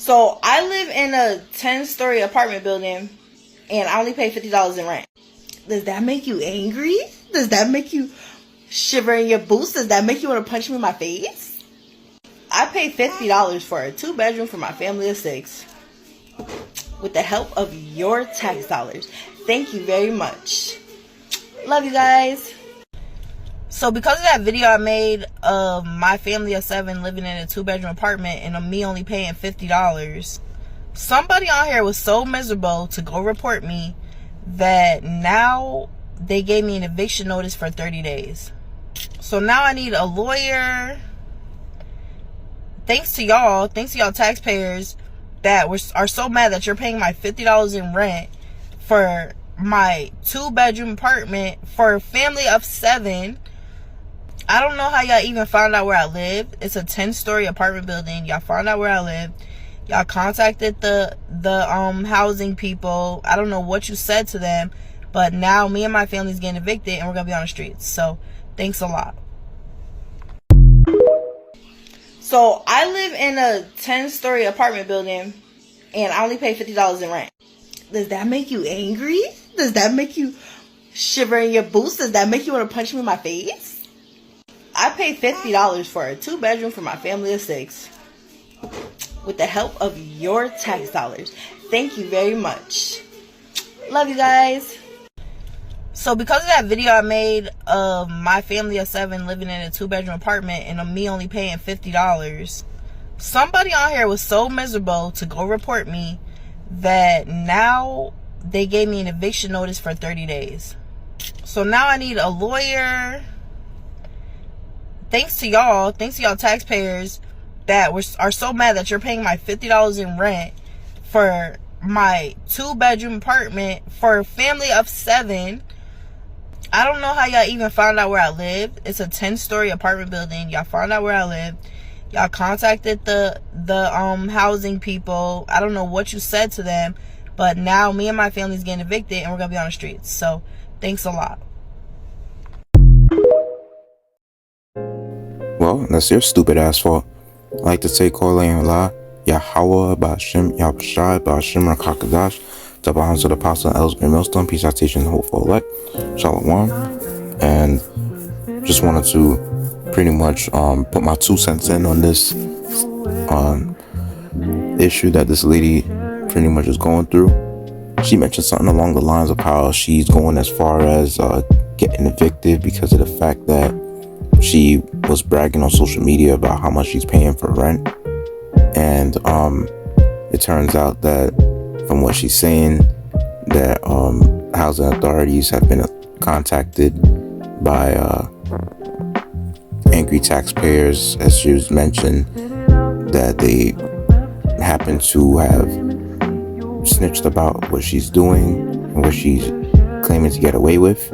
So I live in a 10-story apartment building and I only pay $50 in rent. Does that make you angry? Does that make you shiver in your boots? Does that make you want to punch me in my face? I pay $50 for a 2-bedroom for my family of 6 with the help of your tax dollars. Thank you very much. Love you guys. So because of that video I made of my family of 7 living in a 2-bedroom apartment and me only paying $50, somebody on here was so miserable to go report me that now they gave me an eviction notice for 30 days. So now I need a lawyer. Thanks to y'all taxpayers that are so mad that you're paying my $50 in rent for my 2-bedroom apartment for a family of 7. I don't know how y'all even found out where I live. It's a 10-story apartment building. Y'all found out where I live. Y'all contacted the housing people. I don't know what you said to them, but now me and my family's getting evicted and we're gonna be on the streets. So thanks a lot. So I live in a 10-story apartment building and I only pay $50 in rent. Does that make you angry? Does that make you shiver in your boots? Does that make you want to punch me in my face? I pay $50 for a 2-bedroom for my family of 6 with the help of your tax dollars. Thank you very much. Love you guys. So because of that video I made of my family of 7 living in a 2-bedroom apartment and me only paying $50, somebody on here was so miserable to go report me that now they gave me an eviction notice for 30 days. So now I need a lawyer. Thanks to y'all taxpayers that are so mad that you're paying my $50 in rent for my 2-bedroom apartment for a family of 7. I don't know how y'all even found out where I live. It's a 10-story apartment building. Y'all found out where I live. Y'all contacted the housing people. I don't know what you said to them, but now me and my family's getting evicted and we're gonna be on the streets. So thanks a lot. Well, that's your stupid ass fault. I like to say Yasharahla, Yahweh, Bashim, Yahshai, Bashim, Rakakadash, Tabahans of the Apostle, Ellsbury Millstone, Peace, Citation, Hopeful Elect, Shalom. And just wanted to pretty much put my 2 cents in on this issue that this lady pretty much is going through. She mentioned something along the lines of how she's going as far as getting evicted because of the fact that she was bragging on social media about how much she's paying for rent. And it turns out that from what she's saying that housing authorities have been contacted by angry taxpayers, as she was mentioned, that they happen to have snitched about what she's doing and what she's claiming to get away with.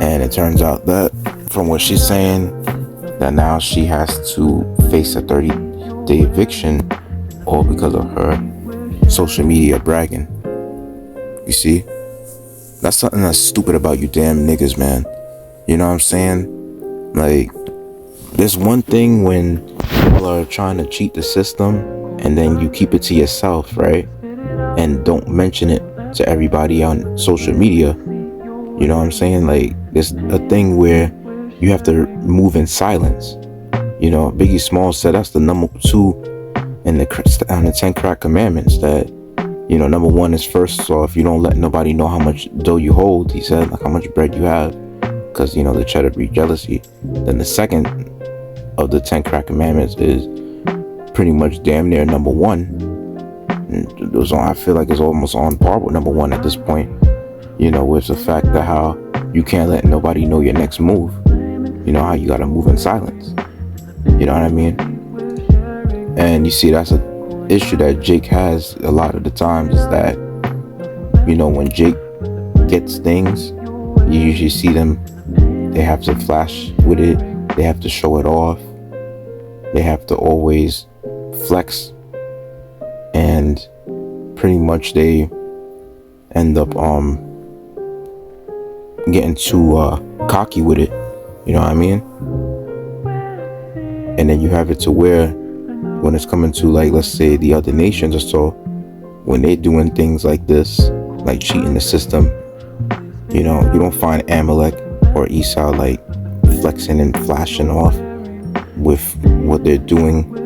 And it turns out that from what she's saying, that now she has to face a 30-day eviction, all because of her social media bragging. You see, that's something that's stupid about you damn niggas, man. You know what I'm saying? Like, there's one thing when people are trying to cheat the system and then you keep it to yourself, right? And don't mention it to everybody on social media. You know what I'm saying? Like, there's a thing where you have to move in silence. You know, Biggie Smalls said that's the number 2 in the 10 crack commandments, that, you know, number 1 is first off, you don't let nobody know how much dough you hold. He said, like, how much bread you have, because, you know, the cheddar breed jealousy. Then the second of the 10 crack commandments is pretty much damn near number 1. And I feel like it's almost on par with number 1 at this point. You know, with the fact that how you can't let nobody know your next move. You know, how you gotta move in silence. You know what I mean? And you see, that's an issue that Jake has a lot of the times, is that, you know, when Jake gets things, you usually see them, they have to flash with it, they have to show it off, they have to always flex, and pretty much they end up getting too cocky with it. You know what I mean? And then you have it to where when it's coming to, like, let's say the other nations or so, when they're doing things like this, like cheating the system, you don't find Amalek or Esau like flexing and flashing off with what they're doing,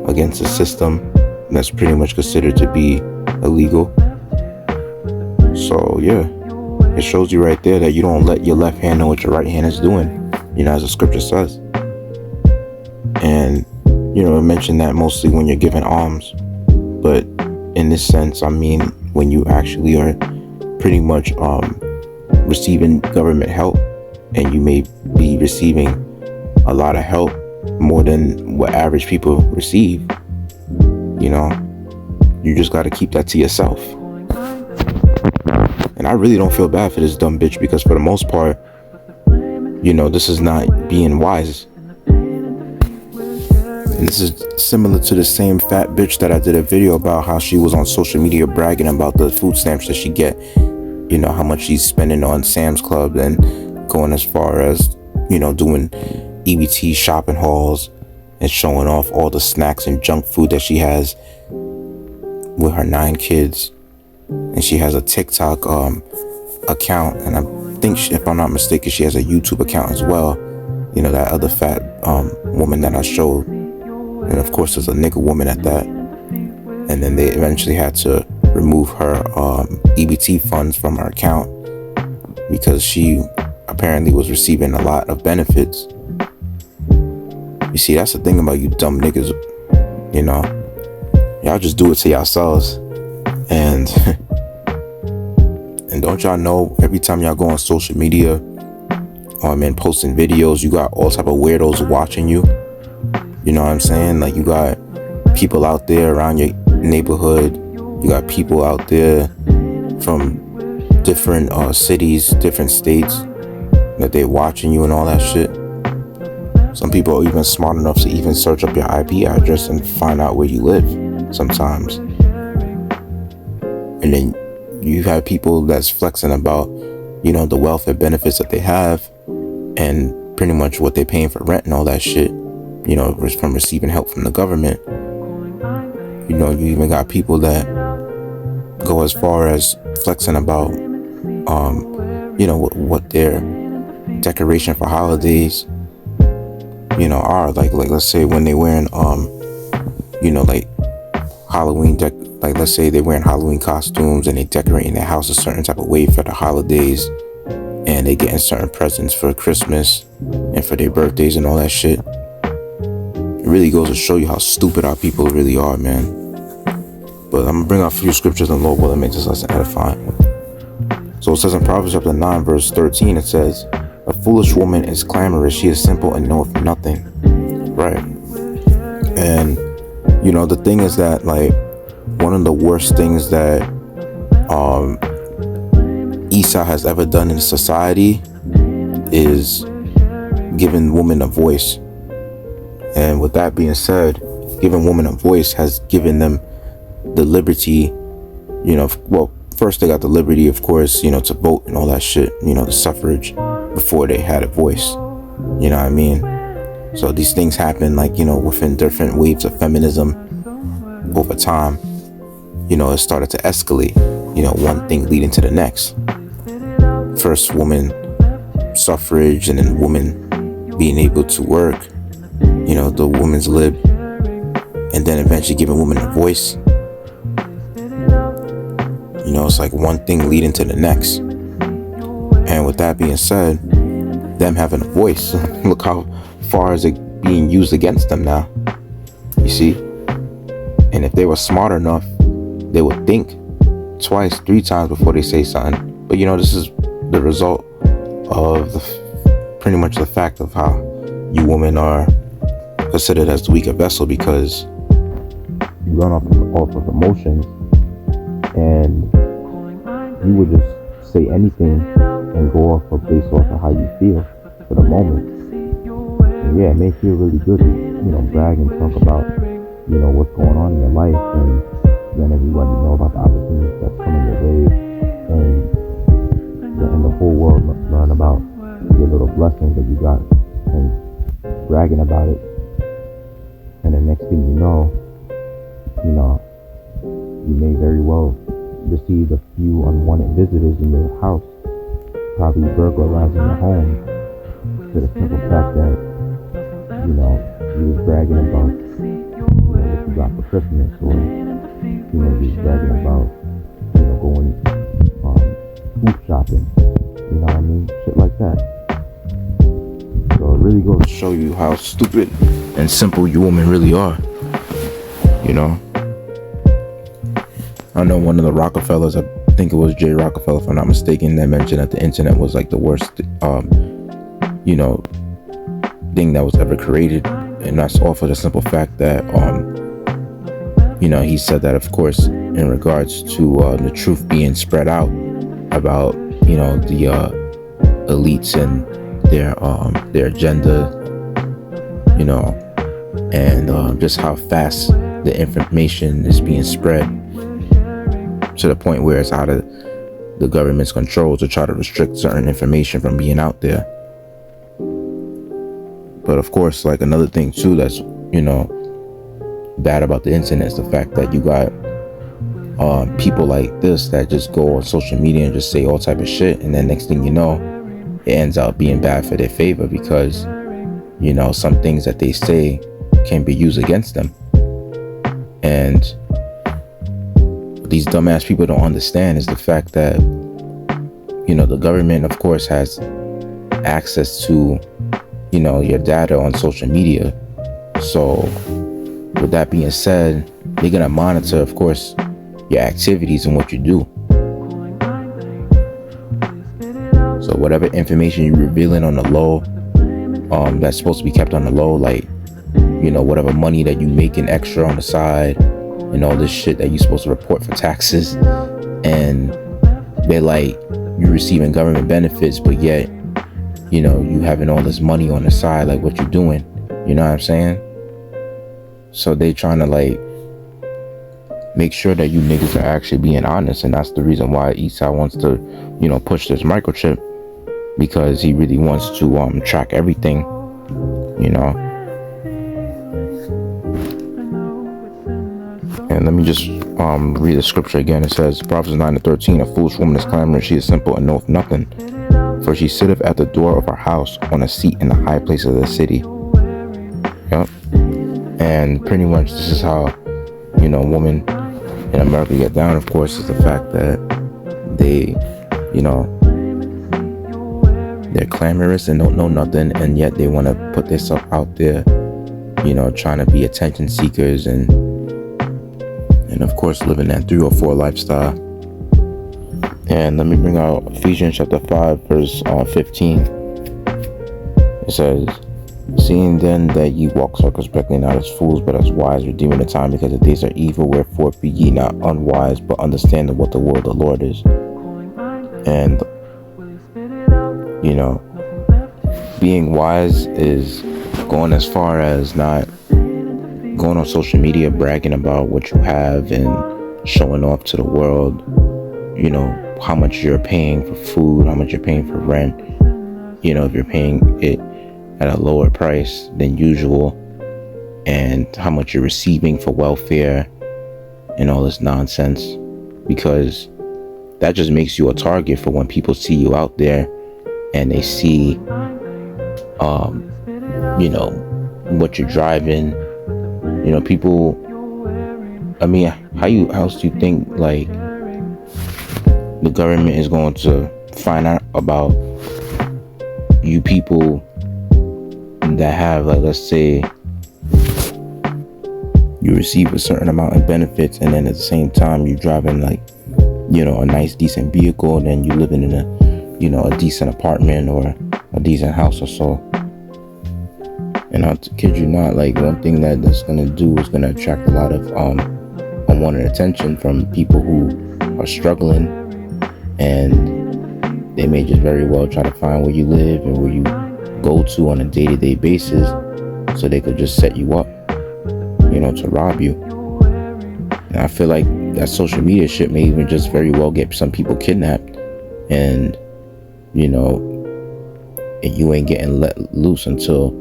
against the system that's pretty much considered to be illegal. So yeah, it shows you right there that you don't let your left hand know what your right hand is doing, as the scripture says. And it mentioned that mostly when you're giving alms, but in this sense, I mean, when you actually are pretty much receiving government help, and you may be receiving a lot of help, more than what average people receive, you just got to keep that to yourself. And I really don't feel bad for this dumb bitch, because for the most part, this is not being wise. And this is similar to the same fat bitch that I did a video about, how she was on social media bragging about the food stamps that she get, how much she's spending on Sam's Club, and going as far as, doing EBT shopping hauls and showing off all the snacks and junk food that she has with her 9 kids. And she has a TikTok account, and I think, if I'm not mistaken, she has a YouTube account as well. That other fat woman that I showed. And of course, there's a nigga woman at that. And then they eventually had to remove her EBT funds from her account, because she apparently was receiving a lot of benefits. You see, that's the thing about you dumb niggas. Y'all just do it to yourselves. And and don't y'all know, every time y'all go on social media, and posting videos, you got all type of weirdos watching you. You know what I'm saying? Like, you got people out there around your neighborhood. You got people out there from different cities, different states, that they're watching you and all that shit. Some people are even smart enough to even search up your IP address and find out where you live sometimes. And then you have people that's flexing about, the welfare benefits that they have, and pretty much what they're paying for rent and all that shit, from receiving help from the government. You even got people that go as far as flexing about, what their decoration for holidays, are. Like let's say when they wearing, like Halloween, like let's say they're wearing Halloween costumes and they decorating their house a certain type of way for the holidays, and they getting certain presents for Christmas and for their birthdays and all that shit. It really goes to show you how stupid our people really are, man. But I'm gonna bring out a few scriptures in the Lord that makes this lesson edifying. So it says in Proverbs chapter 9 verse 13, it says, "A foolish woman is clamorous, she is simple and knoweth nothing." Right. And the thing is that, like, one of the worst things that Esau has ever done in society is giving women a voice. And with that being said, giving women a voice has given them the liberty, well, first they got the liberty, of course, to vote and all that shit, the suffrage, before they had a voice. You know what I mean? So these things happen, like, within different waves of feminism over time. It started to escalate, one thing leading to the next. First woman suffrage, and then women being able to work, the women's lib, and then eventually giving women a voice. It's like one thing leading to the next. And with that being said, them having a voice, look how far is it being used against them now. You see? And if they were smart enough, they would think twice, 3 times before they say something. But this is the result of pretty much the fact of how you women are considered as the weaker vessel, because you run off of emotions, and you would just say anything and go off of based off of how you feel for the moment. And yeah, it may feel really good to, brag and talk about, what's going on in your life, and then everybody know about the opportunities that's coming your way, and the whole world learn about your little blessings that you got, and bragging about it And the next thing you know, you may very well receive a few unwanted visitors in your house, probably burglarizing your home, to the simple fact that, you was bragging about, what you got for Christmas, or, you was bragging about, going, food shopping, you know what I mean? Shit like that. So it really goes to show you how stupid and simple you women really are, I know one of the Rockefellers, I think it was Jay Rockefeller, if I'm not mistaken, that mentioned that the internet was like the worst, thing that was ever created. And that's all for the simple fact that, he said that, of course, in regards to the truth being spread out about, the elites and their agenda, and just how fast the information is being spread, to the point where it's out of the government's control to try to restrict certain information from being out there. But of course, like, another thing too that's, bad about the internet is the fact that you got people like this that just go on social media and just say all type of shit, and then next thing you know, it ends up being bad for their favor, because some things that they say can be used against them. And what these dumbass people don't understand is the fact that the government, of course, has access to your data on social media. So with that being said, they're gonna monitor, of course, your activities and what you do. So whatever information you're revealing on the low, that's supposed to be kept on the low, like, whatever money that you making extra on the side and all this shit that you're supposed to report for taxes, and they're like, you're receiving government benefits, but yet, you having all this money on the side, like, what you doing? You know what I'm saying? So they trying to, like, make sure that you niggas are actually being honest, and that's the reason why Esau wants to, push this microchip, because he really wants to track everything, And let me just read the scripture again. It says, Proverbs 9:13, a foolish woman is clamorous, she is simple and knoweth nothing. For she sitteth at the door of her house, on a seat in the high place of the city. Yep. And pretty much this is how, women in America get down, of course, is the fact that they, they're clamorous and don't know nothing, and yet they want to put themselves out there, trying to be attention seekers, and of course living that 304 lifestyle. And let me bring out Ephesians chapter 5 verse 15. It says, seeing then that ye walk circumspectly, not as fools but as wise, redeeming the time, because the days are evil. Wherefore be ye not unwise, but understanding what the will of the Lord is. And being wise is going as far as not going on social media bragging about what you have and showing off to the world, how much you're paying for food, how much you're paying for rent, if you're paying it at a lower price than usual, and how much you're receiving for welfare and all this nonsense, because that just makes you a target for when people see you out there and they see what you're driving. People, I mean, how else do you think, like, the government is going to find out about you people that have, like, let's say you receive a certain amount of benefits, and then at the same time you're driving, like, a nice decent vehicle, and then you're living in a decent apartment or a decent house or so. And I'll kid you not, like, one thing that that's gonna do is gonna attract a lot of unwanted attention from people who are struggling, and they may just very well try to find where you live and where you go to on a day-to-day basis, so they could just set you up, to rob you. And I feel like that social media shit may even just very well get some people kidnapped, and you ain't getting let loose until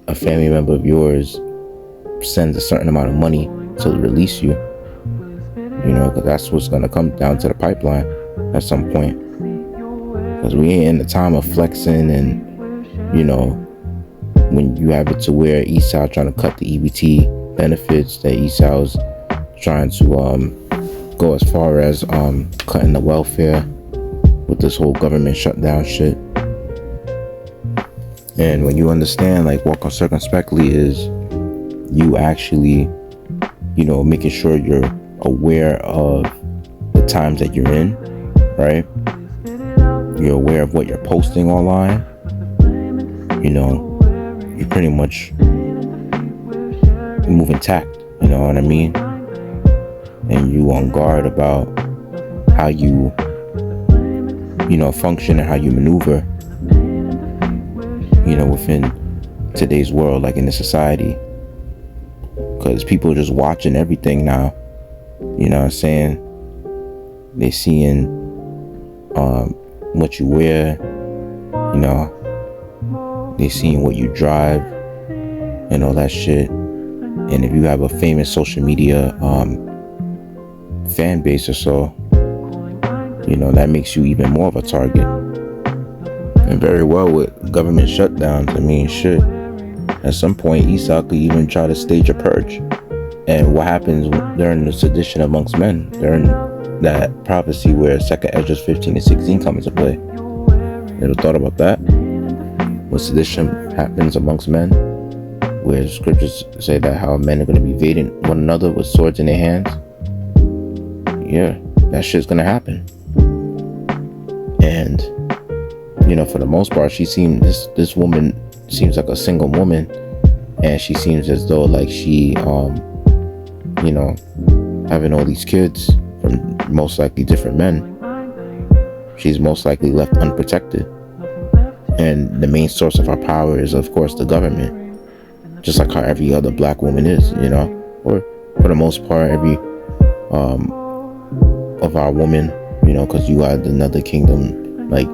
a family member of yours sends a certain amount of money to release you, because that's what's going to come down to the pipeline at some point. Because we ain't in the time of flexing and, when you have it to where Esau trying to cut the EBT benefits, that Esau's trying to go as far as cutting the welfare with this whole government shutdown shit. And when you understand, like, walking circumspectly is you actually, making sure you're aware of the times that you're in, right? You're aware of what you're posting online. You pretty much move intact, you know what I mean? And you on guard about how you, function and how you maneuver, within today's world, like in the society. Because people are just watching everything now, you know what I'm saying? They seeing what you wear, they seeing what you drive and all that shit. And if you have a famous social media fan base or so, that makes you even more of a target. And very well with government shutdowns, I mean, shit, at some point Esau could even try to stage a purge. And what happens during the sedition amongst men, during that prophecy where 2 Ezra 15 and 16 come into play? You ever thought about that? When sedition happens amongst men, where scriptures say that how men are going to be invading one another with swords in their hands. Yeah, that shit's going to happen. And, for the most part, this woman seems like a single woman, and she seems as though like she, having all these kids from most likely different men. She's most likely left unprotected. And the main source of our power is, of course, the government. Just like how every other black woman is, or for the most part, every of our women, because you got another kingdom, like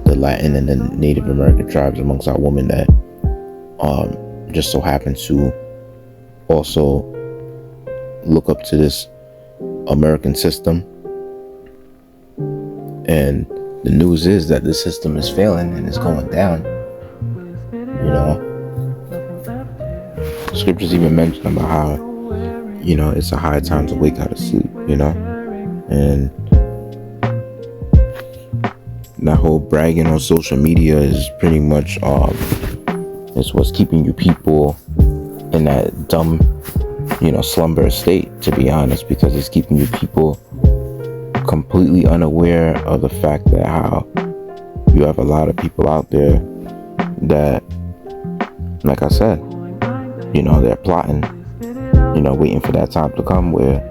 the Latin and the Native American tribes amongst our women that just so happen to also look up to this American system. And the news is that the system is failing and it's going down. Scriptures even mention about how, it's a high time to wake out of sleep, and that whole bragging on social media is pretty much it's what's keeping you people in that dumb, slumber state, to be honest, because it's keeping you people completely unaware of the fact that how you have a lot of people out there that, like I said, they're plotting, waiting for that time to come where,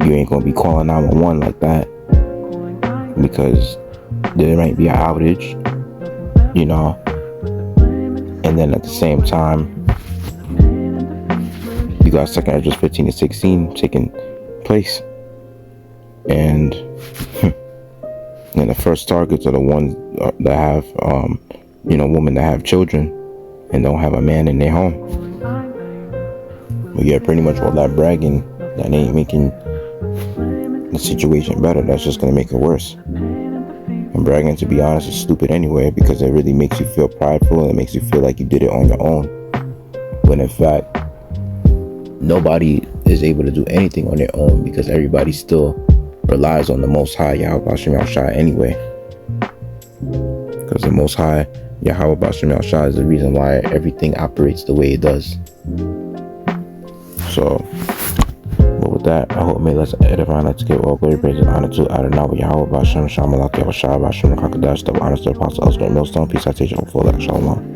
you ain't gonna be calling 911 like that, because there might be an outage, and then at the same time, you got 2 Ezra 15 and 16 taking place, and and the first targets are the ones that have, women that have children and don't have a man in their home. But yeah, pretty much all that bragging, that ain't making the situation better. That's just gonna make it worse. And bragging, to be honest, is stupid anyway, because it really makes you feel prideful and it makes you feel like you did it on your own, when in fact nobody is able to do anything on their own, because everybody still relies on the Most High Yahweh Bashem Yahushua anyway. Because the Most High Yahweh Bashem Yahushua is the reason why everything operates the way it does. So, but with that, I hope may let's edify, let's give all glory, praise, and honor to Adonai Yahweh Bashem Shamalak Yahushua Bashem Kakadash, the honor to the Apostle Oscar Millstone. Peace, I teach you full, like Shalom.